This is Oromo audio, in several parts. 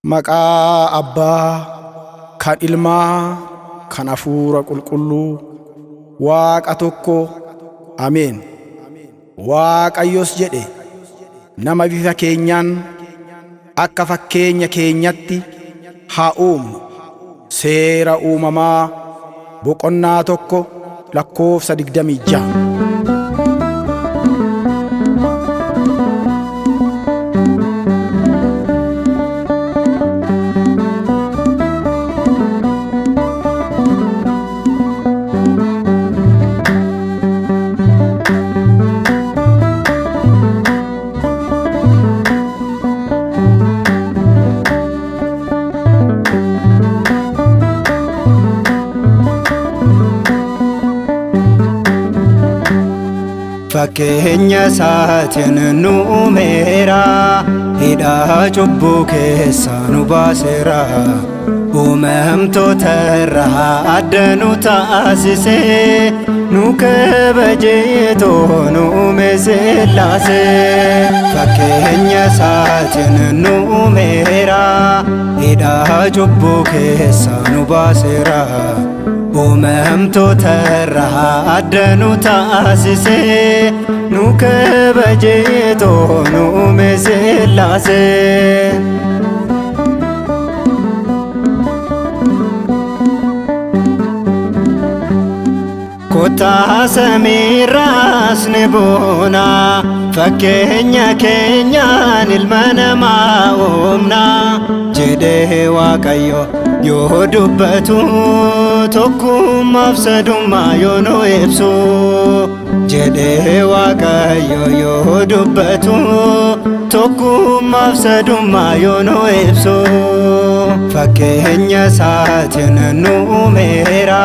Maqaa Abbaa, kan Ilmaa, kan Hafuura Qulqulluu, Waaqa tokko. Ameen. Waaqayyos jedhe, nama bifa keenyaan akka fakkeenya keenyatti haa uumnu. Seera uumamaa boqonnaa 1:26. Fakkeenya isaatiin nu uumeera, hidhaa cubbuu keessaa nu baaseera. Uumamtoota irraa adda nu taasise, nu kabajeetoo nu uume Sillaase. Fakkeenya isaatiin nu uumeera, hidhaa cubbuu keessaa nu baaseera. Uumamtoota irraa adda nu taasise, nu kabajeetoo nu uume Sillaase. Kottaa samiirraas ni buuna, fakkeenya keenyaan ilma namaa uumna jedhee Waaqayyo yoo dubbatu, tokkummaaf sadummaa yoo nu ibsu. Jedhee Waaqayyo yoo dubbatu, tokkummaaf sadummaa yoo nu ibsu. Fakkeenya isaatiin nu uumeera,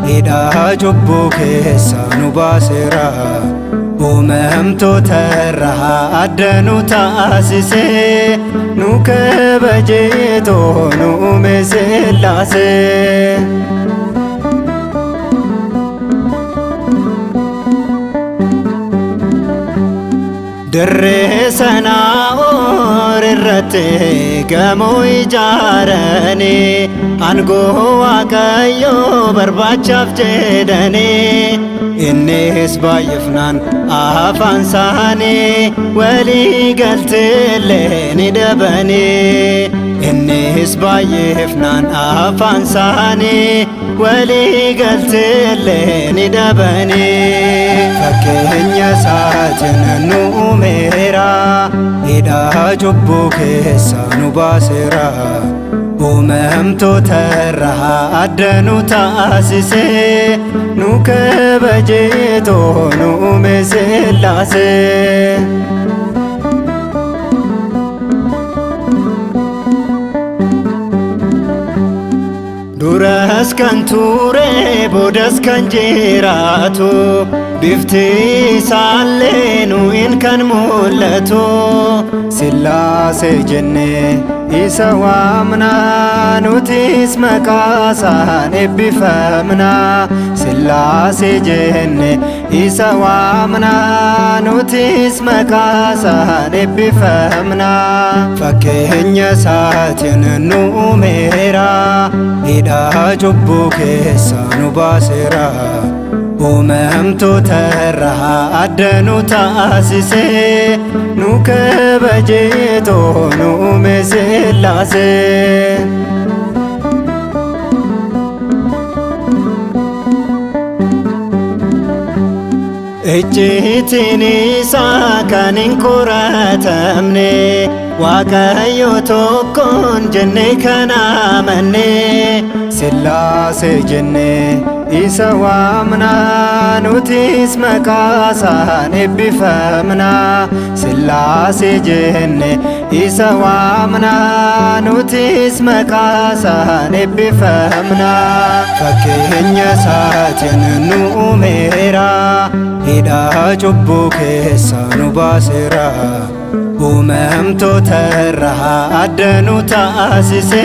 hidhaa cubbuu keessaa nu baaseera. Uumamtoota irraa adda nu taasise, nu kabajeetoo nu uume Sillaase. Dirree Sanaa'oor irratti gamoo ijaaranii, aangoo Waaqayyoo barbaachaaf jedhanii. Innis baay'ifnaan afaan isaanii, walii galteellee ni dhabanii. Innis baay'ifnaan afaan isaanii, walii galteellee ni dhabanii. Fakkeenya isaatiin nu uumeera, hidhaa cubbuu keessaa nu baaseera. Uumamtoota irraa adda nu taasise, nu kabajeetoo nu uume Sillaase. Duras kan ture boodas kan jiraatu, bifti isaallee nuyin kan mul'atu. Sillaase jennee isa waamna, nutis maqaa isaan eebbifamna. Sillaase jennee isa waamna, nutis maqaa isaan eebbifamna. Fakkeenya isaatiin nu uumeera, hidhaa cubbuu keessaa nu baaseera. Uumamtoota irraa adda nu taasise, nu kabajeetoo nu uume Sillaase. Ejjiitiin isaa kan hin qoratamne, Waaqayyo tokkoon jennee kan amanne. Sillaase jennee isa waamna, nutis maqaa isaan eebbifamna. Sillaase jennee isa waamna, nutis maqaa isaan eebbifamna. Fakkeenya isaatiin nu uumeera, hidhaa cubbuu keessaa nu baaseera. Uumamtoota irraa adda nu taasise,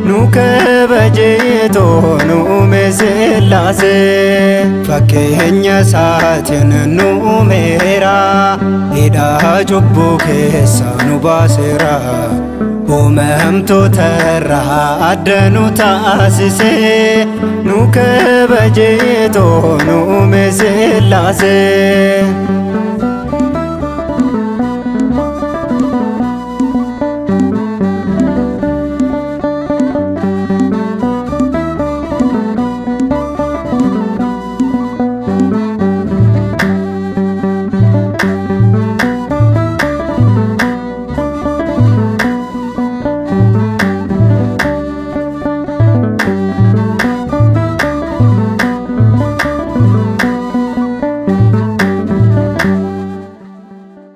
nu kabajeetoo nu uume Sillaase. Fakkeenya isaatiin nu uumeera, hidhaa cubbuu keessaa nu baaseera. Uume namtootarraa adda nu taasisee nu kabajeetoo nu uume Sillaasee.